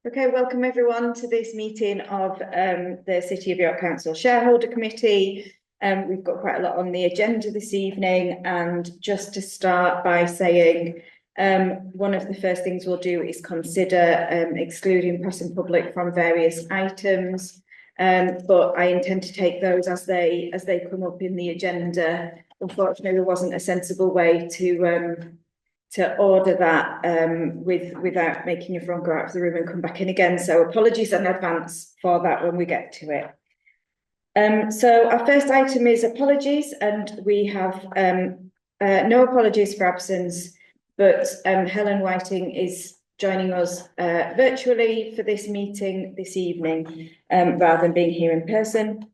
Okay, welcome everyone to this meeting of the City of York Council Shareholder Committee. We've got quite a lot on the agenda this evening, and just to start by saying one of the first things we'll do is consider excluding press and public from various items, but I intend to take those as they come up in the agenda. Unfortunately, there wasn't a sensible way to order that without making everyone go out of the room and come back in again. So apologies in advance for that when we get to it. So our first item is apologies, and we have no apologies for absence, but Helen Whiting is joining us virtually for this meeting this evening, rather than being here in person.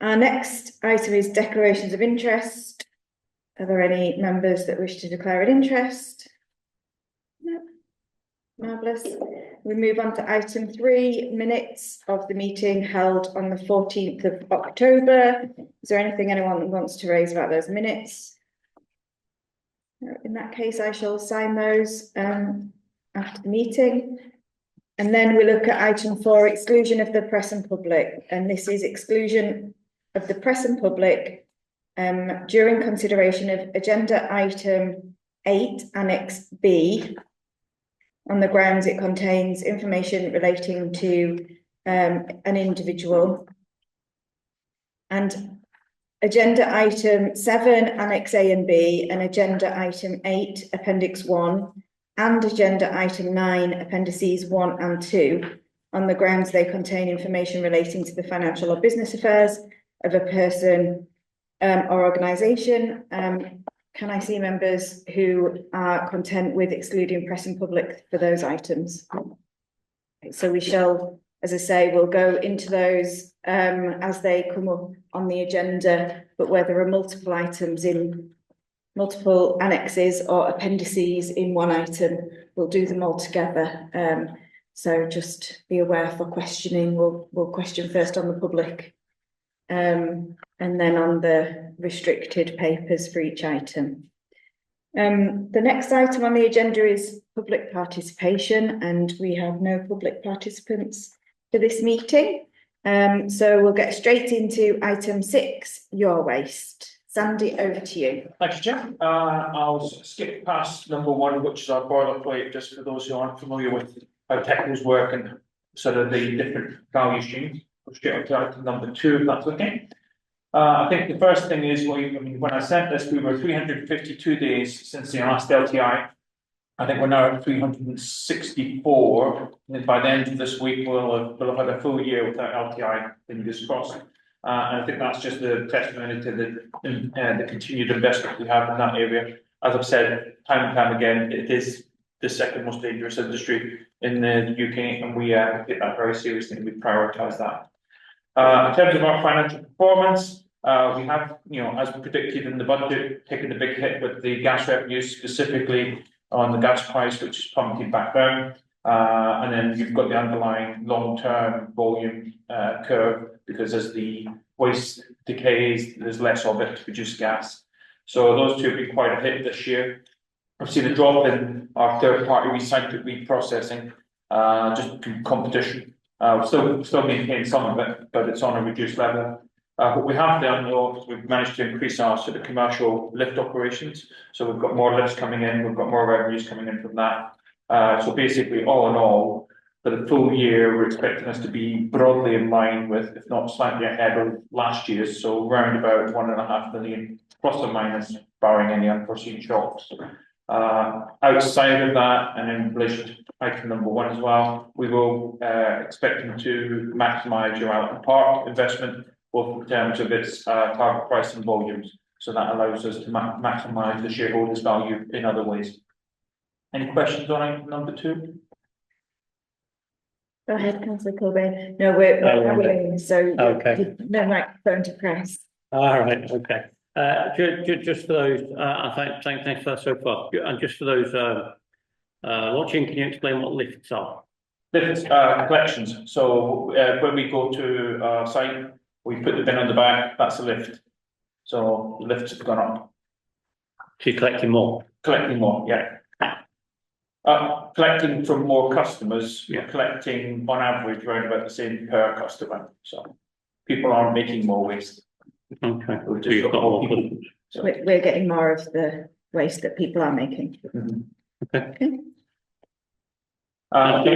Our next item is declarations of interest. Are there any members that wish to declare an interest? No. Marvellous. We move on to item 3, minutes of the meeting held on the 14th of October. Is there anything anyone wants to raise about those minutes? In that case, I shall sign those after the meeting. And then we look at item 4, exclusion of the press and public. And this is exclusion of the press and public during consideration of agenda item 8, Annex B, on the grounds it contains information relating to an individual. And agenda item 7, Annex A and B, and agenda item 8, Appendix 1, and agenda item 9, Appendices 1 and 2, on the grounds they contain information relating to the financial or business affairs of a person or organisation. Can I see members who are content with excluding press and public for those items? So we shall, as I say, we'll go into those as they come up on the agenda, but where there are multiple items in multiple annexes or appendices in one item, we'll do them all together. So just be aware for questioning. We'll question first on the public, and then on the restricted papers for each item. The next item on the agenda is public participation, and we have no public participants for this meeting. So we'll get straight into item 6, Yorwaste. Sandy, over to you. Thank you, Jim. I'll skip past number 1, which is our boilerplate, just for those who aren't familiar with how technicals work and sort of the different value streams. We'll straight on to item number 2, if that's okay. I think the first thing is, when I sent this, we were 352 days since the last LTI. I think we're now at 364. And by the end of this week, we'll have had a full year without LTI, fingers crossed. And I think that's just a testimony to the continued investment we have in that area. As I've said time and time again, it is the second most dangerous industry in the UK, and we take that very seriously, and we prioritise that. In terms of our financial performance, we have, as predicted in the budget, taken a big hit with the gas revenues, specifically on the gas price, which is plummeted back down. And then you've got the underlying long-term volume curve, because as the waste decays, there's less of it to produce gas. So those two have been quite a hit this year. I've seen a drop in our third-party recycled reprocessing, just competition. Still maintain some of it, but it's on a reduced level. What we have done, though, is we've managed to increase our sort of commercial lift operations. So we've got more lifts coming in, we've got more revenues coming in from that. So basically, all in all, for the full year, we're expecting us to be broadly in line with, if not slightly ahead of last year's. So around about 1.5 million, plus or minus, barring any unforeseen shocks. Outside of that, and in relation to item number 1 as well, we will expecting to maximise your Alton Park investment, both in terms of its target price and volumes. So that allows us to maximise the shareholders' value in other ways. Any questions on item number 2? Go ahead, Councillor Corbyn. No, we're so okay. No microphone to press. All right, okay. Just for those, thanks for that so far. And just for those watching, can you explain what lifts are? Lifts collections. So when we go to our site, we put the bin on the back. That's a lift. So the lifts have gone up. So you're collecting more? Collecting more, yeah. Collecting from more customers, Yeah. we're collecting on average around about the same per customer, so people aren't making more waste. Okay, We've so just you've got got more more people. customers. So, We're getting more of the waste that people are making. mhm. Okay.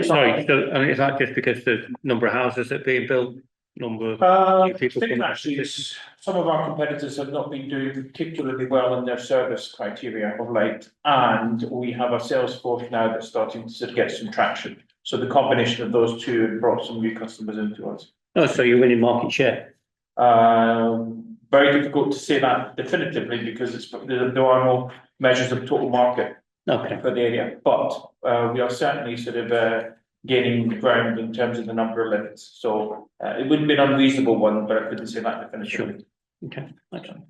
Sorry, so, I mean, is that just because the number of houses that are being built, number of I new people think coming? actually some of our competitors have not been doing particularly well in their service criteria of late, and we have a sales force now that's starting to sort of get some traction. So the combination of those two have brought some new customers into us. Oh, so you're winning market share? Very difficult to say that definitively because there are no measures of total market Okay, for the area, but we are certainly sort of gaining ground in terms of the number of lifts. So it wouldn't be an unreasonable one, but I couldn't say that definitively. okay, excellent.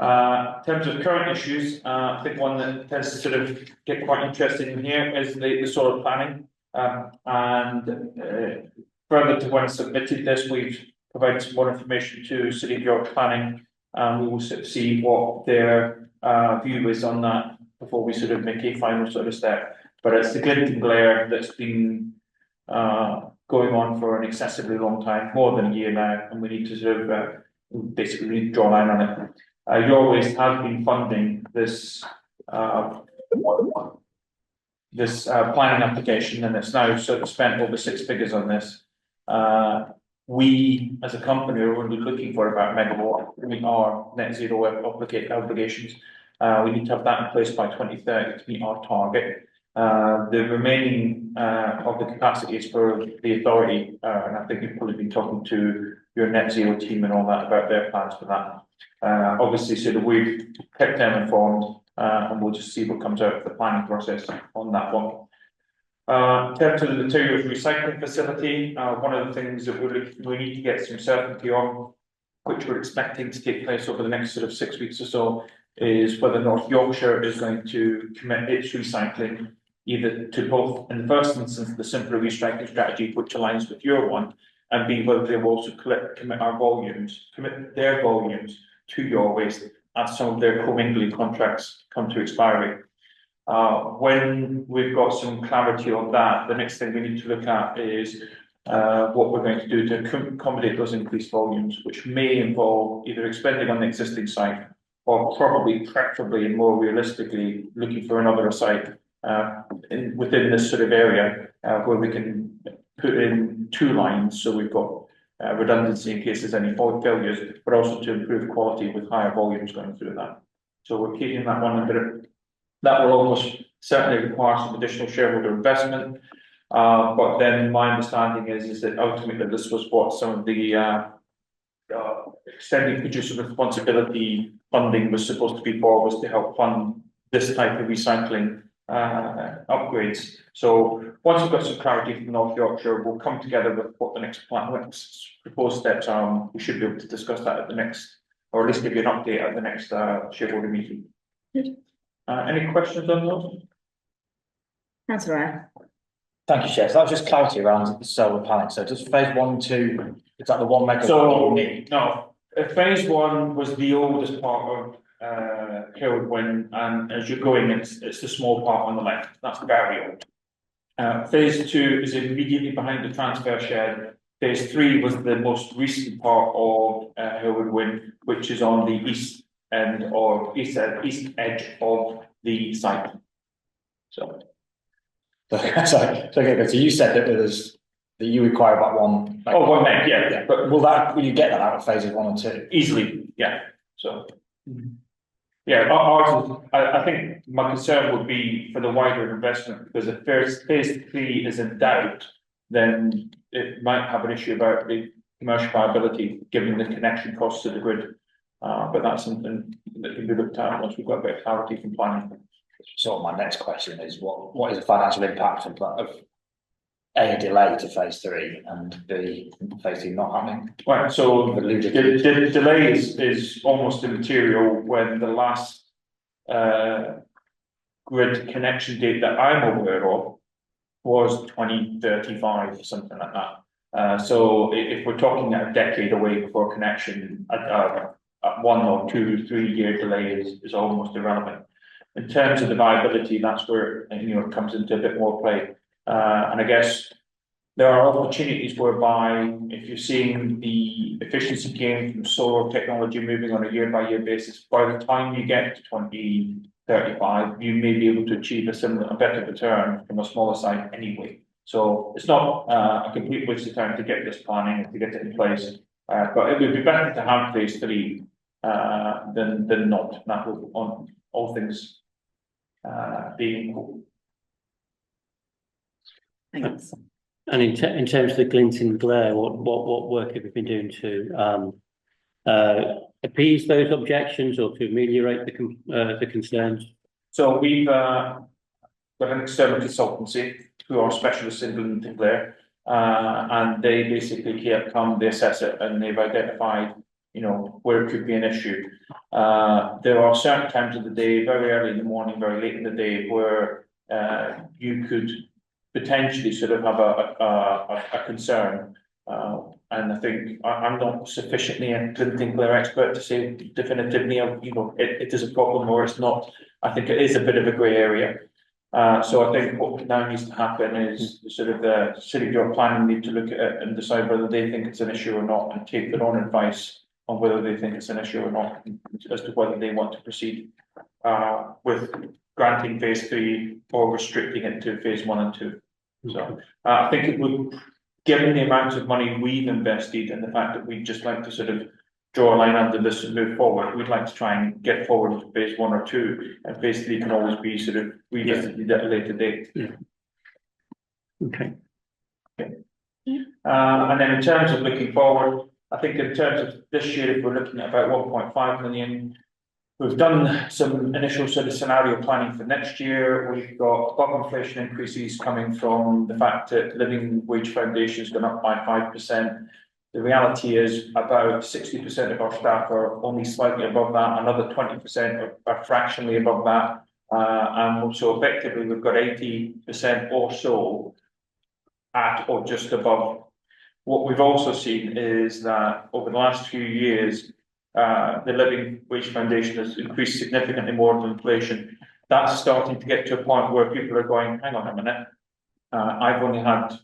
In terms of current issues, I think one that tends to sort of get quite interesting in here is the solar planning. Further to when submitted this, we've provided some more information to City of York Planning, and we will sort of see what their view is on that before we sort of make a final sort of step. But it's the glint and glare that's been going on for an excessively long time, more than a year now, and we need to sort of basically draw a line on it. Yorwaste has been funding this planning application, and it's now sort of spent over 6 figures on this. We, as a company, are only looking for about megawatt to meet our net zero obligations. We need to have that in place by 2030 to meet our target. The remaining of the capacity is for the authority, and I think you've probably been talking to your net zero team and all that about their plans for that. Obviously, so that we've kept them informed, and we'll just see what comes out of the planning process on that one. In terms of the materials recycling facility, one of the things that we need to get some certainty on, which we're expecting to take place over the next sort of 6 weeks or so, is whether North Yorkshire is going to commit its recycling either to both, in the first instance, the simpler recycling strategy, which aligns with your one, and B, whether they will also commit their volumes to Yorwaste as some of their commingling contracts come to expiry. When we've got some clarity on that, the next thing we need to look at is what we're going to do to accommodate those increased volumes, which may involve either expanding on the existing site or probably, preferably, and more realistically, looking for another site within this sort of area where we can put in 2 lines, so we've got redundancy in case there's any fault failures, but also to improve quality with higher volumes going through that. So we're keeping that one a bit. That will almost certainly require some additional shareholder investment, but then my understanding is that ultimately this was what some of the extending producer responsibility funding was supposed to be for, was to help fund this type of recycling upgrades. So once we've got some clarity from North Yorkshire, we'll come together with what the next proposed steps are. We should be able to discuss that at the next, or at least give you an update at the next shareholder meeting. Good. Any questions on those? Councillor. Thank you, Chair. So that was just clarity around the solar panel. So does phase 1 and 2, is that the 1 megawatt So you need? no, phase 1 was the oldest part of Herald Wind, and as you're going, it's the small part on the left. That's very old. Phase 2 is immediately behind the transfer shed. Phase 3 was the most recent part of Herald Wind, which is on the east end or east edge of the site. So. Sorry. So you said that you require about 1. Like, 1 meg, yeah. But will you get that out of phases 1 and 2? Easily, yeah. So. Yeah, ours is, I think my concern would be for the wider investment, because if phase 3 is in doubt, then it might have an issue about the commercial viability, given the connection costs to the grid. But that's something that can be looked at once we've got a bit of clarity from planning. So my next question is, what is the financial impact of A, delay to phase 3, and B, phase 2 not happening? Right, so the delay is almost immaterial when the last grid connection date that I'm aware of was 2035, something like that. So if we're talking a decade away before connection, a 1 or 2, 3 year delay is almost irrelevant. in terms of the viability, that's where, it comes into a bit more play. And I guess there are opportunities whereby if you're seeing the efficiency gain from solar technology moving on a year-by-year basis, by the time you get to 2035, you may be able to achieve a better return from a smaller site anyway. So it's not a complete waste of time to get this planning, to get it in place. But it would be better to have phase 3 than not. That will, on all things being equal. Thanks. And in terms of the glint and glare, what work have you been doing to appease those objections or to ameliorate the concerns? So we've got an external consultancy who are specialists in glint and glare, and they basically come, they assess it, and they've identified, where it could be an issue. There are certain times of the day, very early in the morning, very late in the day, where you could potentially sort of have a concern. And I think I'm not sufficiently a glint and glare expert to say definitively, it is a problem or it's not. I think it is a bit of a grey area. So I think what now needs to happen is sort of the City of York planning need to look at it and decide whether they think it's an issue or not, and take their own advice on whether they think it's an issue or not, as to whether they want to proceed with granting phase 3 or restricting it to phase 1 and 2. So I think it would, given the amount of money we've invested and the fact that we'd just like to sort of draw a line under this and move forward, we'd like to try and get forward to phase 1 or 2, and phase 3 can always be sort of revisited at a later date. Yeah. Okay. And then in terms of looking forward, I think in terms of this year, we're looking at about 1.5 million. We've done some initial sort of scenario planning for next year. We've got above inflation increases coming from the fact that living wage foundation has gone up by 5%. The reality is about 60% of our staff are only slightly above that. Another 20% are fractionally above that. And so effectively, we've got 80% or so at or just above. What we've also seen is that over the last few years, the living wage foundation has increased significantly more than inflation. That's starting to get to a point where people are going, hang on a minute, I've only had,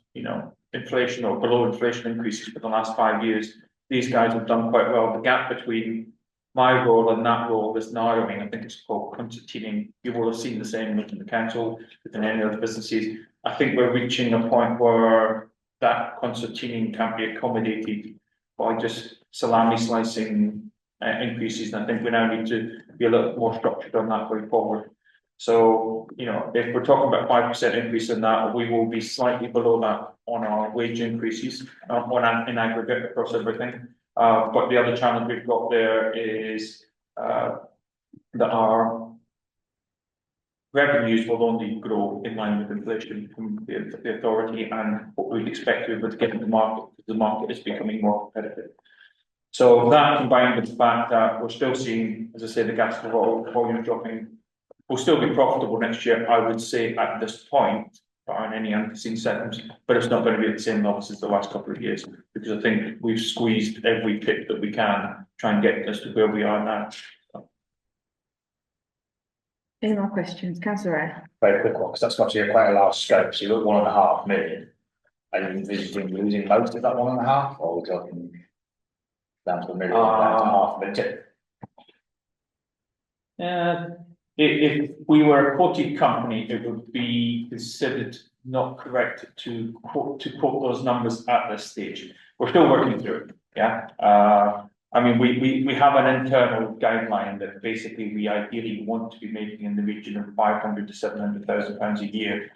inflation or below inflation increases for the last 5 years. These guys have done quite well. The gap between my role and that role is narrowing. I think it's called concertining. You will have seen the same within the council, within any other businesses. I think we're reaching a point where that concertining can be accommodated by just salami slicing increases. And I think we now need to be a little more structured on that going forward. So, if we're talking about 5% increase in that, we will be slightly below that on our wage increases in aggregate across everything. But the other challenge we've got there is that our revenues will only grow in line with inflation from the authority and what we'd expect to be able to get in the market, because the market is becoming more competitive. So that, combined with the fact that we're still seeing, as I say, the gas volume dropping, we'll still be profitable next year, I would say, at this point, barring any unforeseen settings, but it's not going to be at the same levels as the last couple of years, because I think we've squeezed every tip that we can, try and get us to where we are now. Any more questions? Councillor Eyre. Very quick one, because that's got quite a large scope. So you look 1.5 million. Are you envisaging losing most of that 1.5, or are we talking down to 1 million, down to 500,000? If we were a quoted company, it would be considered not correct to quote those numbers at this stage. We're still working through it. Yeah. I mean, we have an internal guideline that basically we ideally want to be making in the region of 500,000 to 700,000 pounds a year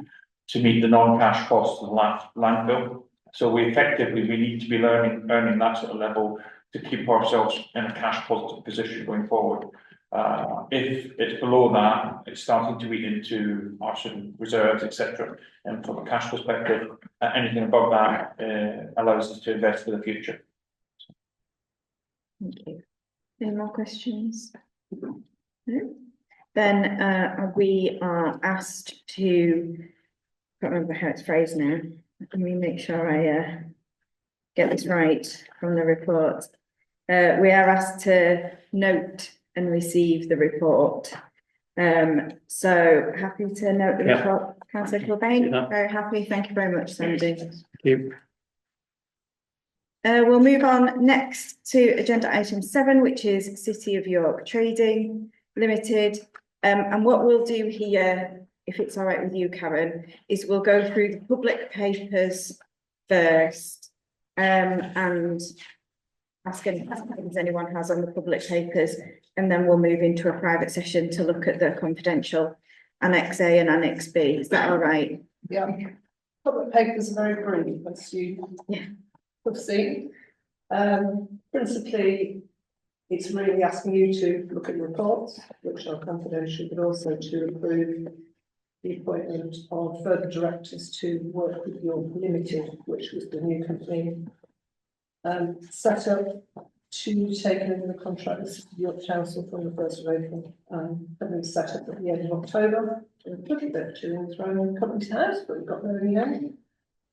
to meet the non-cash costs of the landfill. So we need to be earning that sort of level to keep ourselves in a cash positive position going forward. If it's below that, it's starting to eat into our sort of reserves, etc. And from a cash perspective, anything above that allows us to invest for the future. Thank you. Any more questions? No? Then we are asked to, I can't remember how it's phrased now. Let me make sure I get this right from the report. We are asked to note and receive the report So happy to note the Yeah. report, Councillor Kilbane, Yeah. very happy, thank you very much, Sandy. Thank you. We'll move on next to agenda item 7, which is City of York Trading Limited. And what we'll do here, if it's all right with you, Karen, is we'll go through the public papers first, and ask any questions anyone has on the public papers, and then we'll move into a private session to look at the confidential Annex A and Annex B. Is that all right? Yeah, public papers are very brief, as you have seen. Principally, it's really asking you to look at the reports, which are confidential, but also to approve the appointment of further directors to work with your limited, which was the new company set up to take over the contract with York Council from the 1st of April. Company set up at the end of October. A little bit to throw company's house, but we've got there in the end.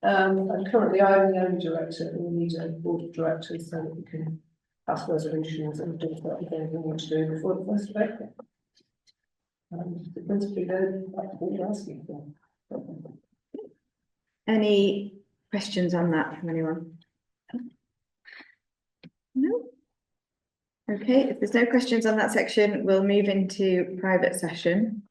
And currently I'm the only director, and we need a board of directors so that we can pass resolutions and do certain things we need to do before the 1st of April. Principally, that's what we're asking for. Any questions on that from anyone? No? Okay, if there's no questions on that section, we'll move into private session.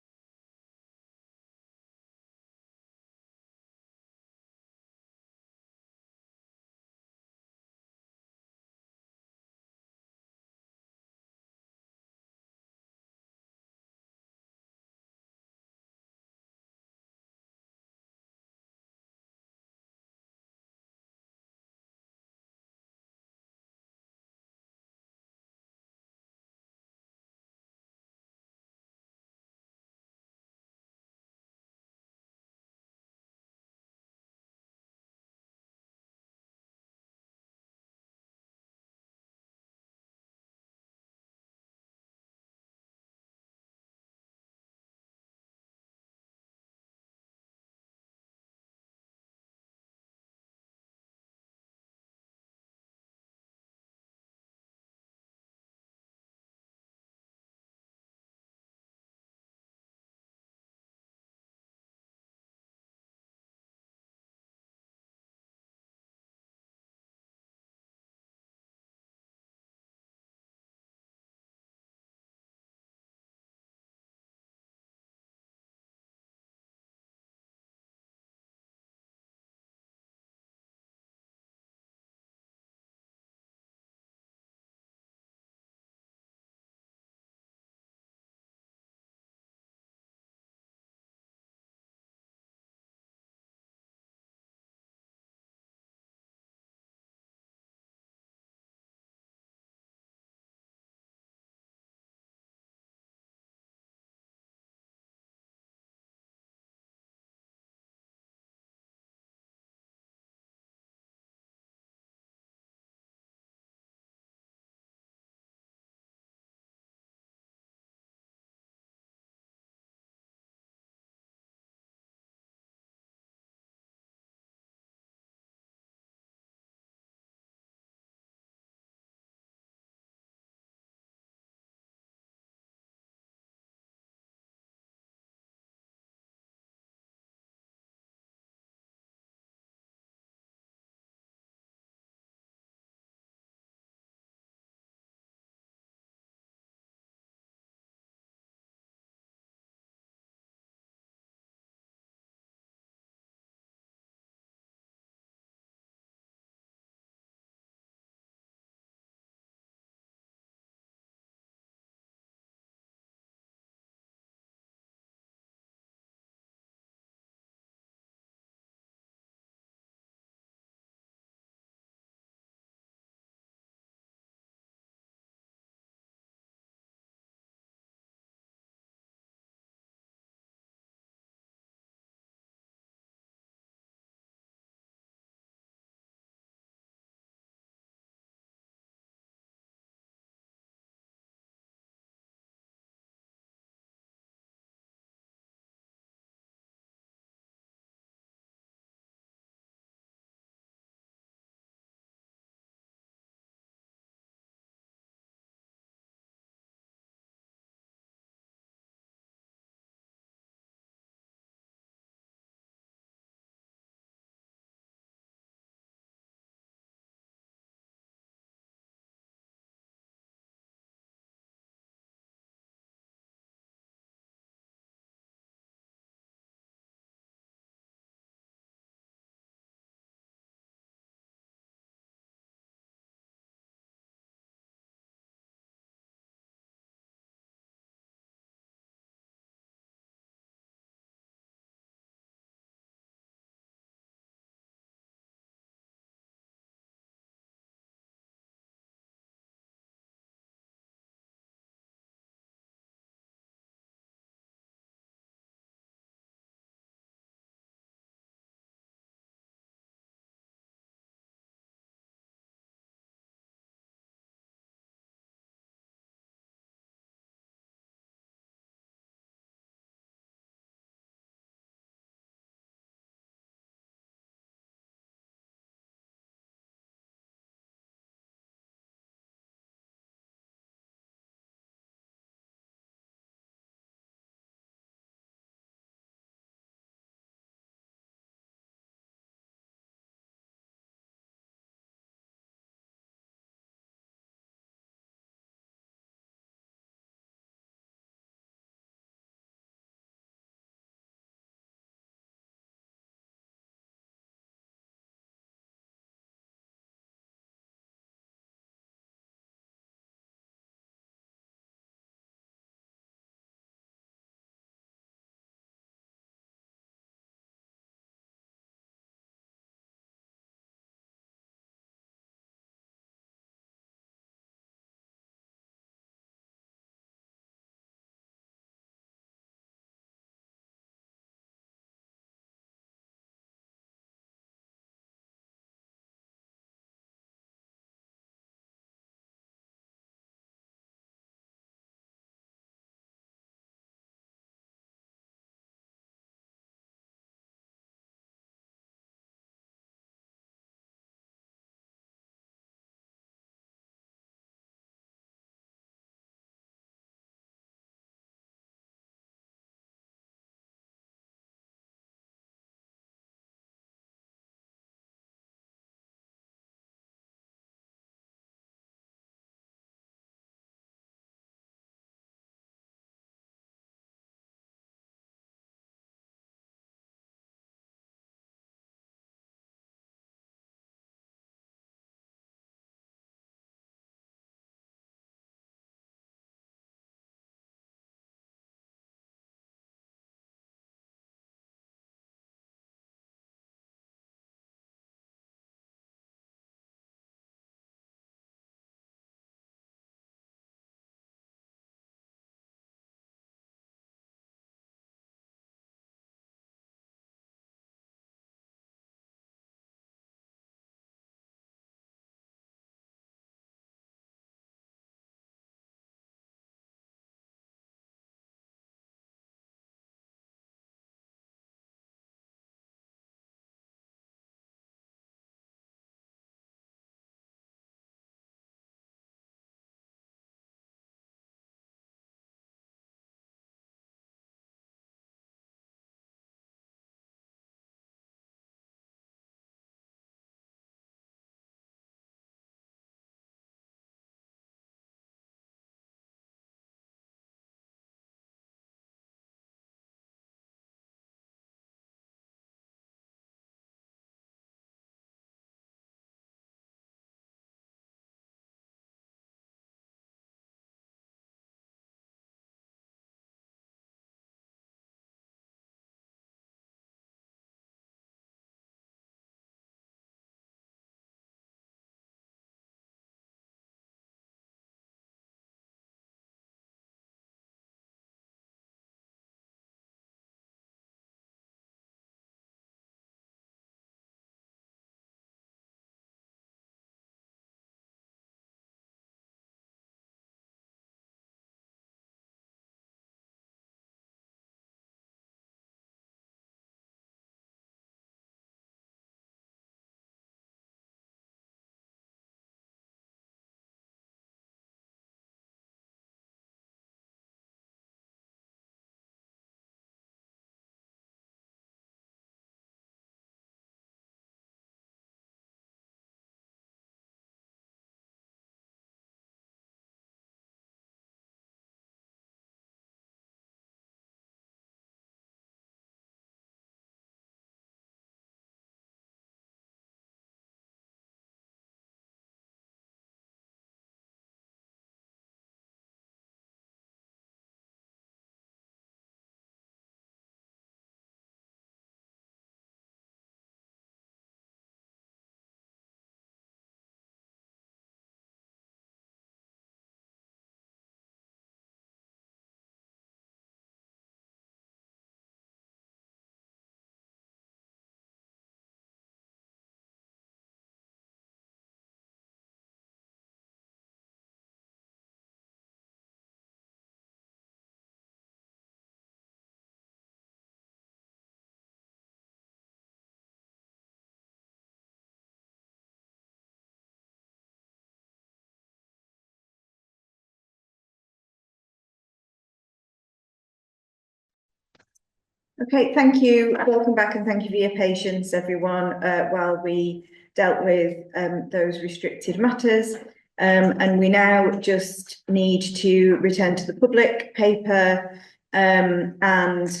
Okay, thank you. Welcome back and thank you for your patience, everyone, while we dealt with those restricted matters. And we now just need to return to the public paper and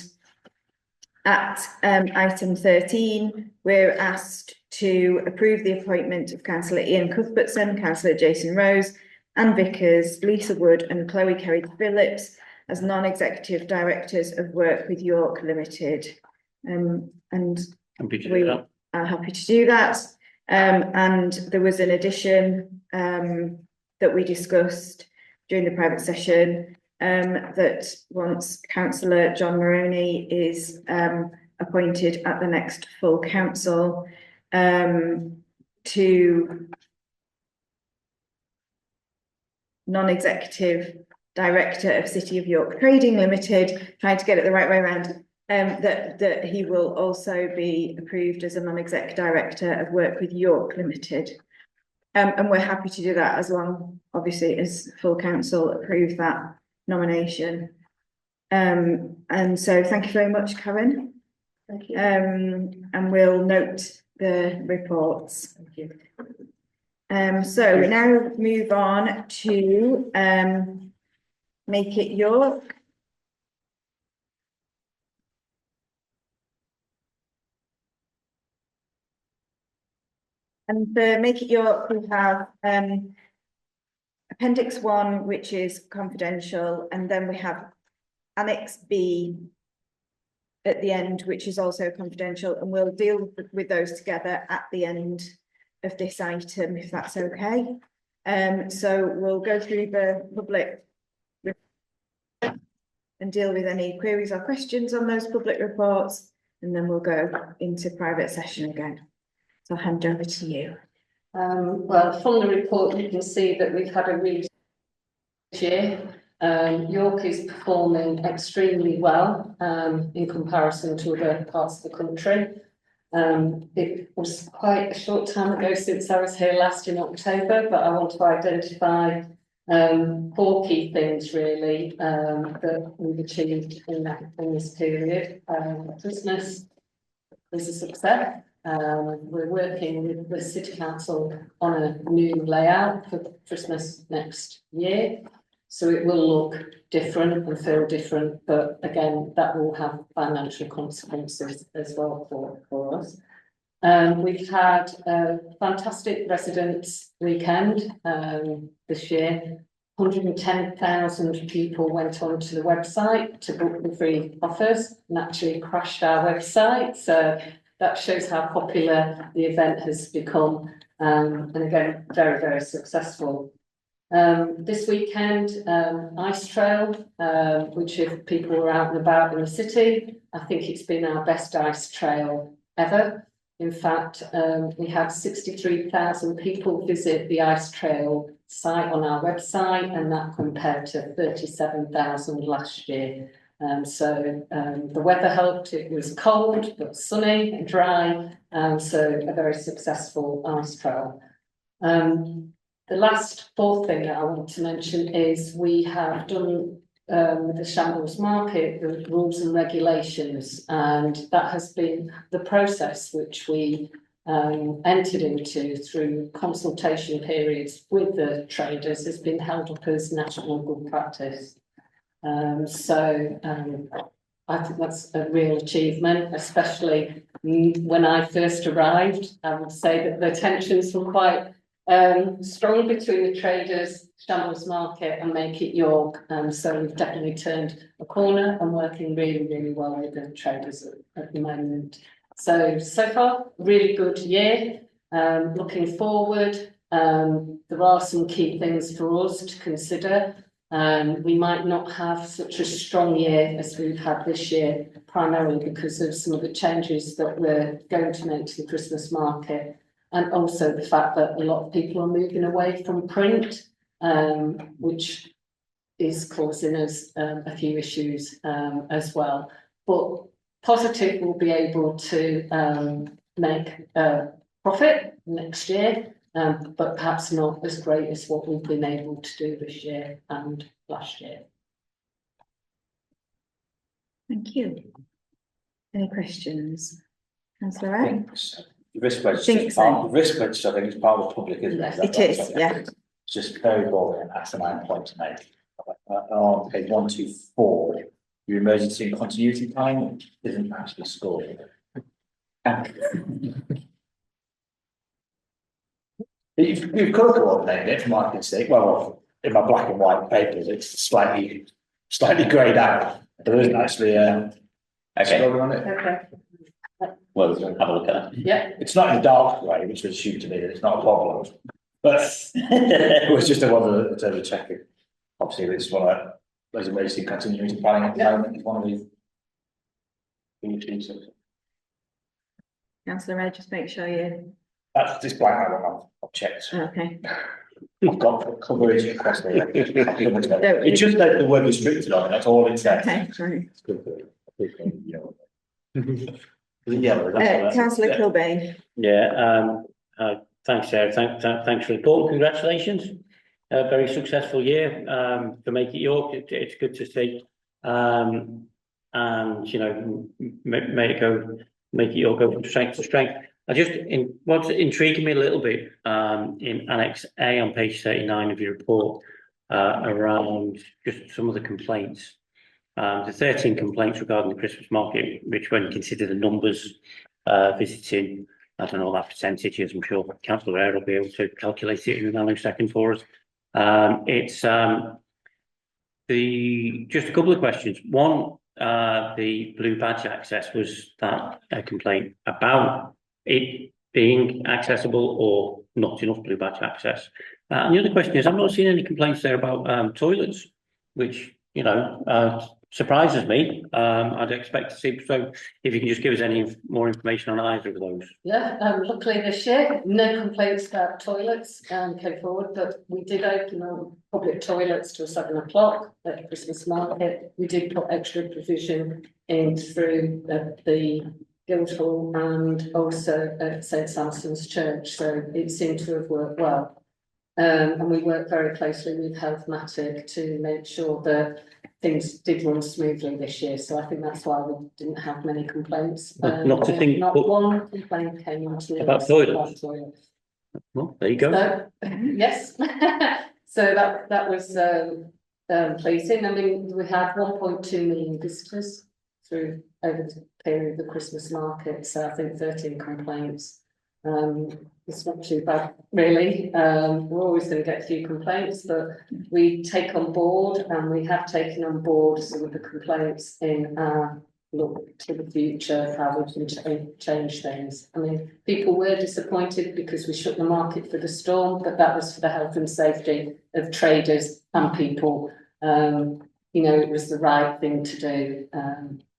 at item 13, we're asked to approve the appointment of Councillor Ian Cuthbertson, Councillor Jason Rose, Anne Vickers, Lisa Wood and Chloe Kerry-Phillips as non-executive directors of Work with York Limited. And we are happy to do that. And there was an addition that we discussed during the private session that once Councillor John Maroney is appointed at the next full council to non-executive director of City of York Trading Limited, trying to get it the right way around, that he will also be approved as a non-exec director of Work with York Limited. And we're happy to do that as long, obviously, as full council approve that nomination. And so thank you very much, Karen. Thank you. And we'll note the reports. Thank you. So we now move on to Make It York. And for Make It York, we have Appendix 1, which is confidential, and then we have Annex B at the end, which is also confidential, and we'll deal with those together at the end of this item, if that's okay. So we'll go through the public and deal with any queries or questions on those public reports, and then we'll go into private session again. So I'll hand over to you. Well, from the report, you can see that we've had a really good year. York is performing extremely well in comparison to other parts of the country. It was quite a short time ago since I was here last in October, but I want to identify 4 key things really that we've achieved in this period. Christmas was a success. We're working with the City Council on a new layout for Christmas next year. So it will look different and feel different, but again, that will have financial consequences as well for us. We've had a fantastic residents' weekend this year. 110,000 people went onto the website to book the free offers and actually crashed our website. So that shows how popular the event has become. And again, very, very successful. This weekend, Ice Trail, which if people were out and about in the city, I think it's been our best ice trail ever. In fact, we had 63,000 people visit the Ice Trail site on our website, and that compared to 37,000 last year. So the weather helped. It was cold but sunny and dry, so a very successful ice trail. The last 4th thing that I want to mention is we have done with the Shambles Market the rules and regulations, and that has been the process which we entered into through consultation periods with the traders has been held up as national good practice. I think that's a real achievement, especially when I first arrived. I would say that the tensions were quite strong between the traders, Shambles Market and Make It York. So we've definitely turned a corner and working really, really well with the traders at the moment. So far, really good year. Looking forward, there are some key things for us to consider. We might not have such a strong year as we've had this year, primarily because of some of the changes that we're going to make to the Christmas market, and also the fact that a lot of people are moving away from print, which is causing us a few issues as well. But positive, we'll be able to make a profit next year. But perhaps not as great as what we've been able to do this year and last year. Thank you. Any questions? Councillor I Wright? think the risk register, Think is part so. the risk register, I think it's part of the public, isn't it? It is, yeah. It's just very boring, and that's the main point to make. On page 124, your emergency and continuity time isn't actually scored. You've colour coordinated it from what I can see. Well, in my black and white papers, it's slightly greyed out. There isn't actually a scoring on it. Okay, Well, we'll have a look at that. yeah, It's not in the dark grey, which would assume to me that it's not a problem. But it was just a one in terms of checking. Obviously, it's one of those emergency continuity planning at the moment. It's one of these. Councillor Ray, just make sure you, That's this black one I've checked. okay. I've got coverage across the. Don't It just said the word restricted on it, that's all it says. Okay, sorry. Yeah. Councillor Kilbane? Yeah, thanks, Sarah. Thanks for the report. Congratulations. A very successful year for Make It York. It's good to see. And you know, make it York go from strength to strength. What's intriguing me a little bit in Annex A on page 39 of your report around just some of the complaints. The 13 complaints regarding the Christmas market, which when you consider the numbers visiting, I don't know that percentage is, I'm sure Councillor Eyre will be able to calculate it in a nanosecond for us. It's just a couple of questions. One, the blue badge access, was that a complaint about it being accessible or not enough blue badge access? And the other question is, I've not seen any complaints there about toilets, which, you know, surprises me. I'd expect to see, so if you can just give us any more information on either of those. yeah, luckily this year, no complaints about toilets came forward, but we did open our public toilets till 7 o'clock at Christmas market. We did put extra provision in through the Guildhall and also at St Sampson's Church, so it seemed to have worked well. And we worked very closely with Healthmatic to make sure that things did run smoothly this year, so I think that's why we didn't have many complaints. Not to think- Not one complaint came into About us toilets? toilets. Well, there you go. So, yes, so that was pleasing. I mean, we had 1.2 million visitors through over the period of the Christmas market, so I think 13 complaints. It's not too bad, really. We're always going to get a few complaints, but we take on board, and we have taken on board some of the complaints in our look to the future, how we can change things. I mean, people were disappointed because we shut the market for the storm, but that was for the health and safety of traders and people. You know, it was the right thing to do.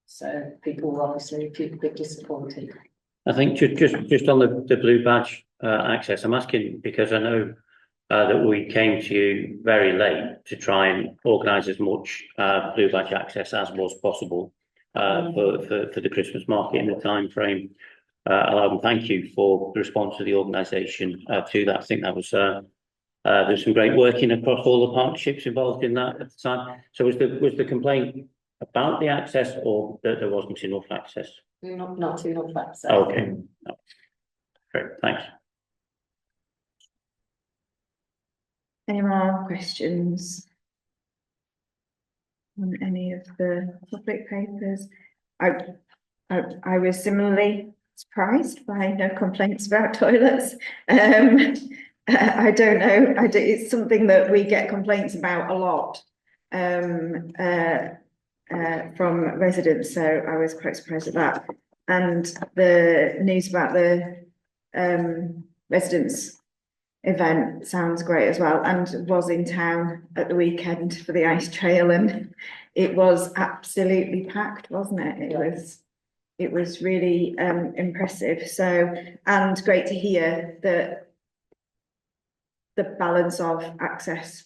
So people were obviously a bit disappointed. I think just on the blue badge access, I'm asking because I know that we came to you very late to try and organise as much blue badge access as was possible for the Christmas market in the time frame. And thank you for the response of the organisation to that. I think that was there's some great working across all the partnerships involved in that at the time. So was the complaint about the access, or that there wasn't enough access? Not enough access. Okay. Great, thanks. Any more questions on any of the public papers? I was similarly surprised by no complaints about toilets. I don't know. It's something that we get complaints about a lot from residents, so I was quite surprised at that. And the news about the residents event sounds great as well, and was in town at the weekend for the ice trail, and it was absolutely packed, wasn't it? It was really impressive. So, and great to hear that the balance of access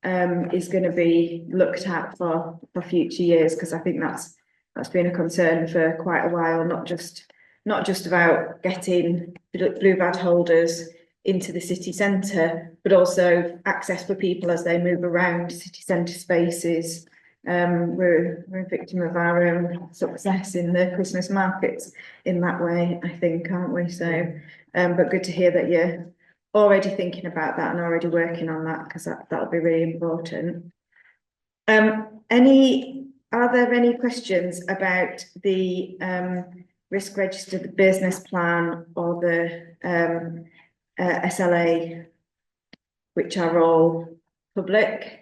is going to be looked at for future years, because I think that's been a concern for quite a while, not just about getting blue badge holders into the city centre, but also access for people as they move around city centre spaces, We're a victim of our own success in the Christmas markets in that way, I think, aren't we? So, but good to hear that you're already thinking about that and already working on that, because that'll be really important. Are there any questions about the risk register, the business plan, or the SLA, which are all public?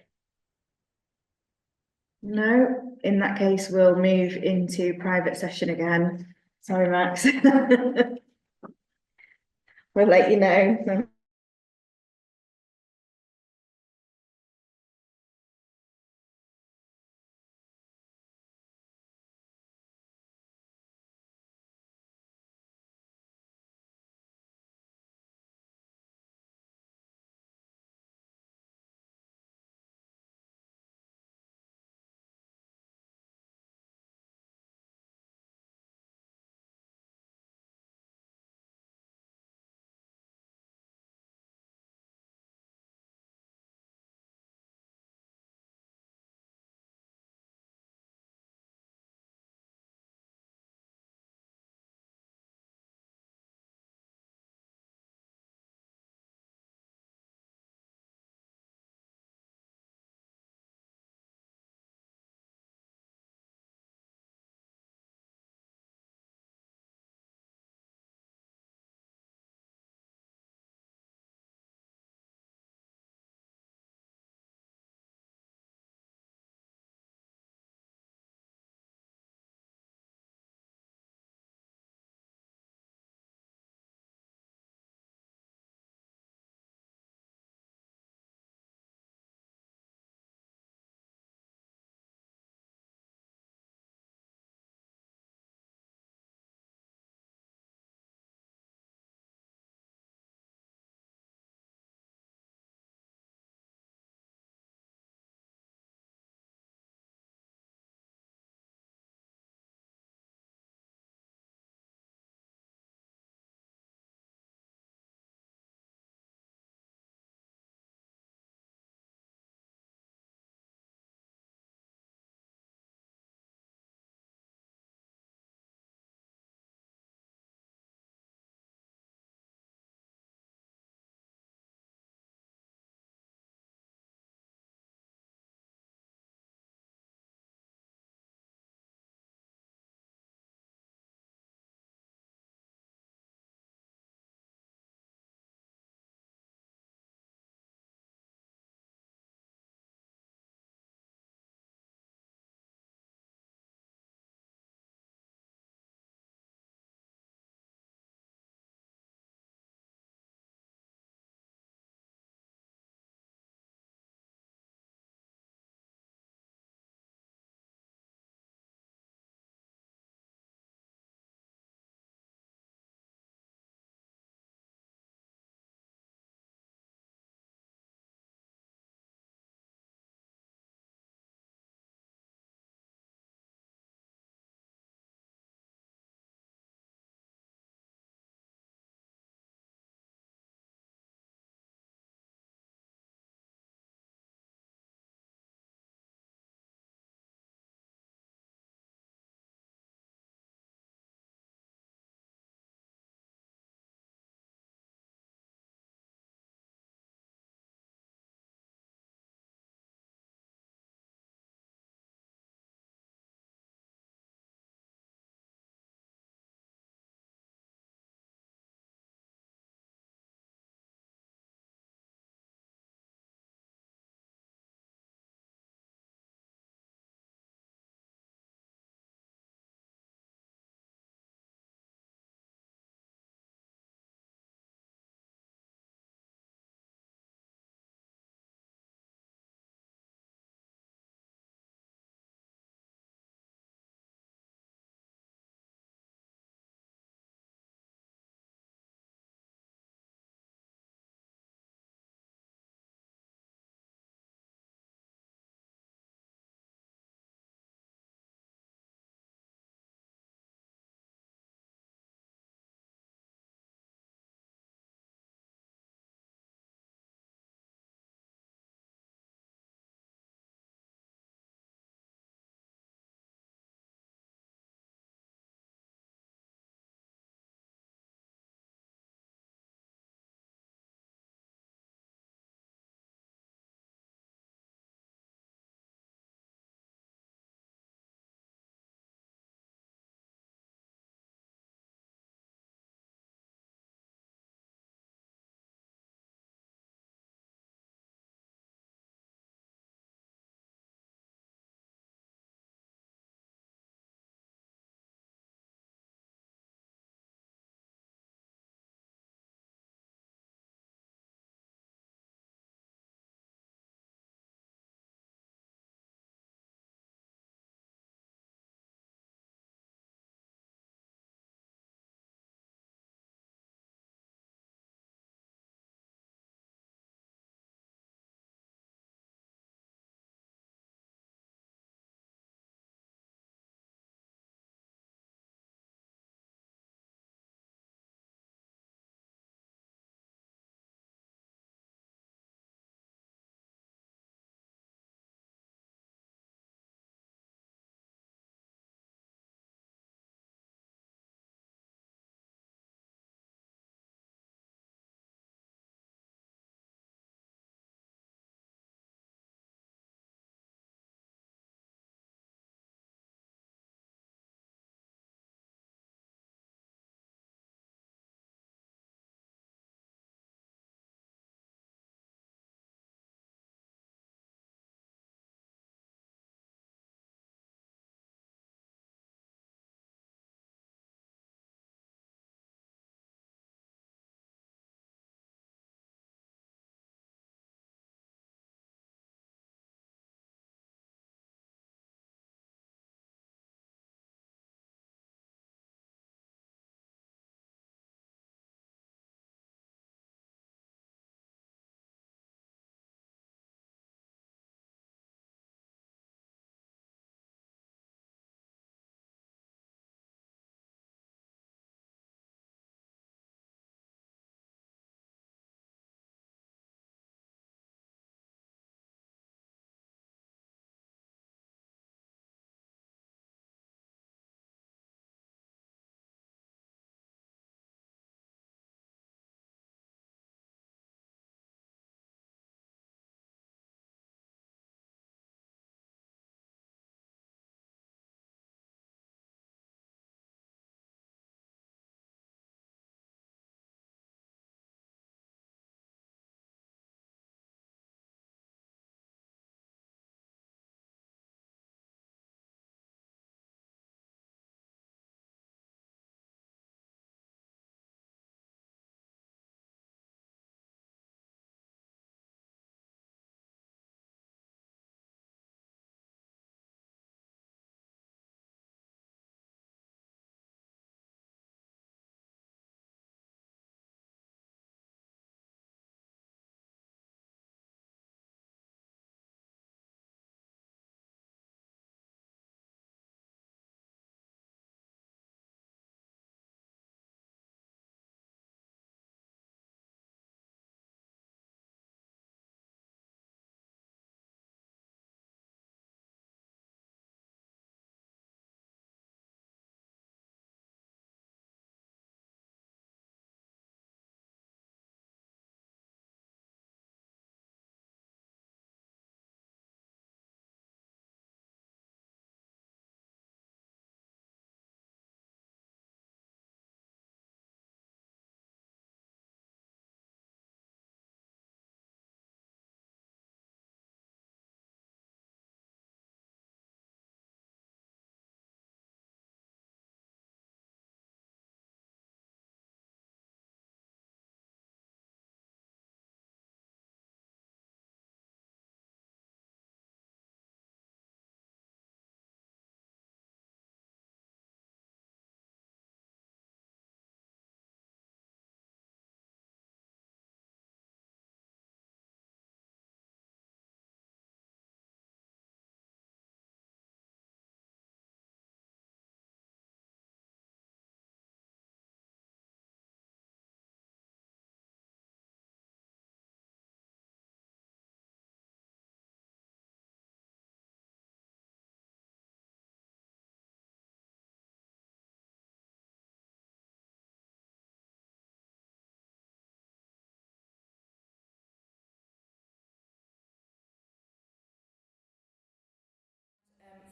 No, in that case, we'll move into private session again. Sorry, Max. We'll let you know.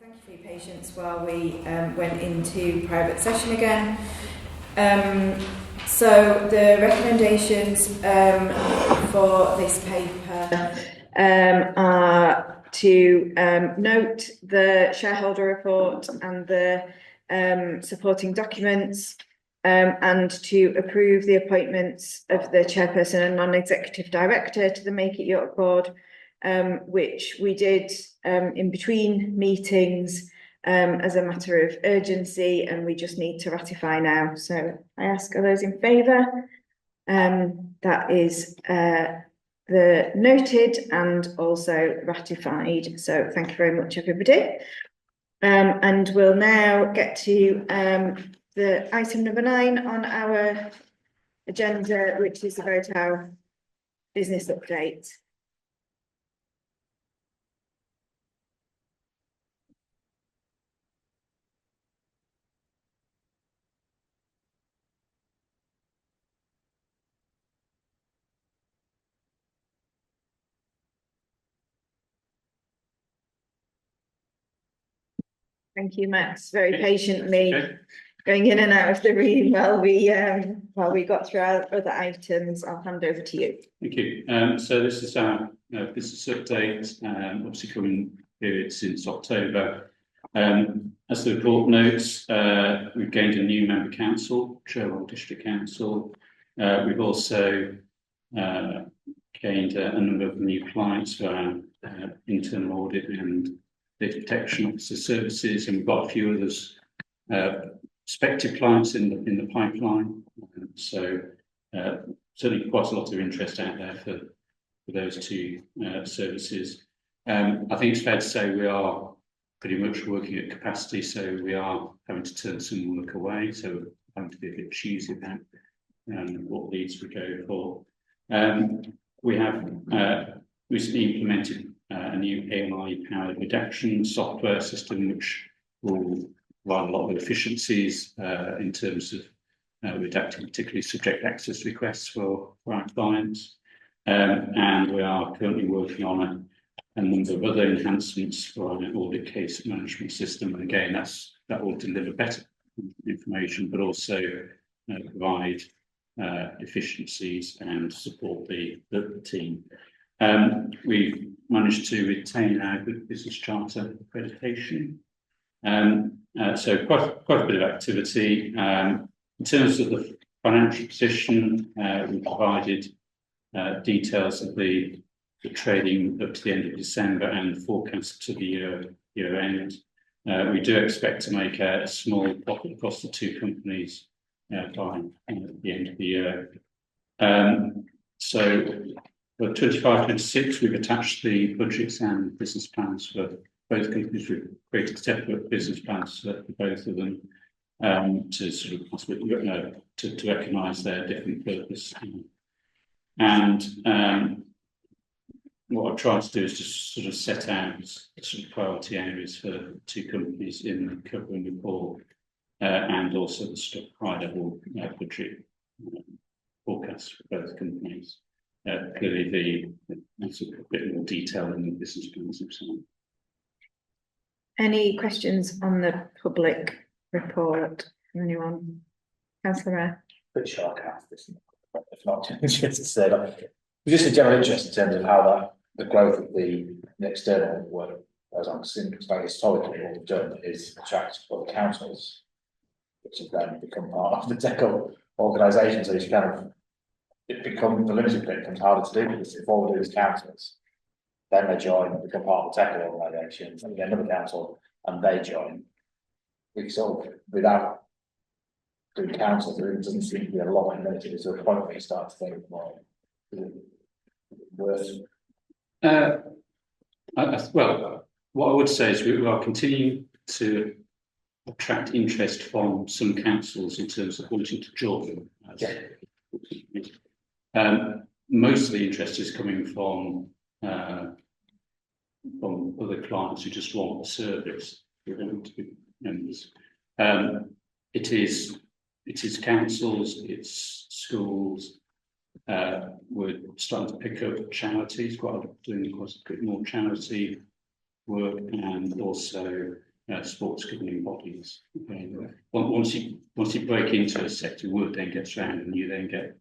Thank you for your patience while we went into private session again. So the recommendations for this paper are to note the shareholder report and the supporting documents, and to approve the appointments of the chairperson and non-executive director to the Make It York board, which we did in between meetings as a matter of urgency, and we just need to ratify now. So I ask, are those in favour? That is the noted and also ratified. So thank you very much, everybody. And we'll now get to the item number 9 on our agenda, which is the Veritau business update. Thank you, Max, very patiently going in and out of the room while we got through our other items. I'll hand over to you. Thank you. So this is our business update, obviously covering period since October. As the report notes, we've gained a new member council, Shareholder District Council. We've also gained a number of new clients for our internal audit and data protection officer services, and we've got a few others, prospective clients in the pipeline. So certainly quite a lot of interest out there for those two services. I think it's fair to say we are pretty much working at capacity, so we are having to turn some work away. So we're having to be a bit choosy about what leads we go for. We have recently implemented a new AI-powered redaction software system, which will provide a lot of efficiencies in terms of redacting particularly subject access requests for our clients. And we are currently working on a number of other enhancements for our audit case management system. And again, that will deliver better information, but also provide efficiencies and support the team. We've managed to retain our Good Business Charter accreditation. So quite a bit of activity. In terms of the financial position, we provided details of the trading up to the end of December and the forecast to the year end. We do expect to make a small profit across the two companies by the end of the year. So for 25-26, we've attached the budgets and business plans for both companies. We've created separate business plans for both of them to sort of possibly to recognise their different purpose. And what I've tried to do is just sort of set out sort of priority areas for two companies in the covering report, and also the stock high level budget forecast for both companies. Clearly, there's a bit more detail in the business plans themselves. Any questions on the public report from anyone? Councillor? Pretty sure I can't. If not, just to say that just a general interest in terms of how the growth of the external work goes on. Because historically, what we've done is attract other councils, which have then become part of the TECO organisation. So it's kind of the limited bit becomes harder to do, because if all we do is councils, then they join, become part of the TECO organisation, and we get another council and they join. We sort of, without doing councils, there doesn't seem to be a lot of limited to a point where you start to think more worse. Well, what I would say is we are continuing to attract interest from some councils in terms of wanting to join. Most of the interest is coming from other clients who just want the service. It is councils, it's schools. We're starting to pick up charities, doing quite a bit more charity work, and also sports governing bodies. Okay. Once you break into a sector, word then gets round, and you then get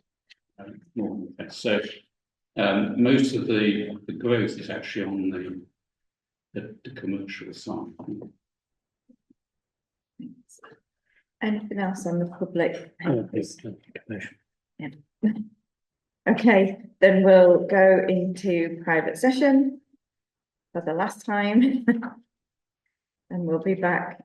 more effects. So most of the growth is actually on the commercial side. Anything else on the public? Commercial. Okay, then we'll go into private session for the last time. And we'll be back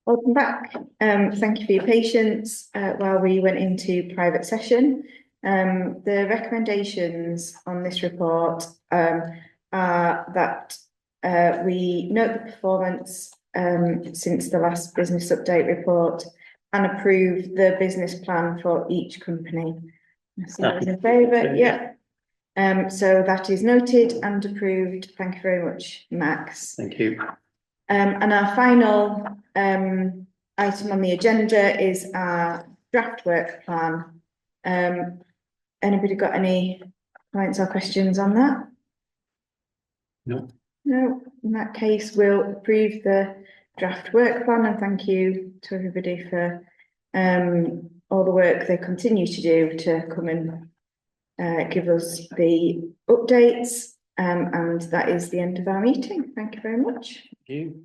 Welcome back. Thank you for your patience while we went into private session. The recommendations on this report are that we note the performance since the last business update report and approve the business plan for each company. So those in favour, yeah. So that is noted and approved. Thank you very much, Max. Thank you. And our final item on the agenda is our draft work plan. Anybody got any comments or questions on that? No. No, in that case, we'll approve the draft work plan and thank you to everybody for all the work they continue to do to come and give us the updates. And that is the end of our meeting. Thank you very much. Thank you.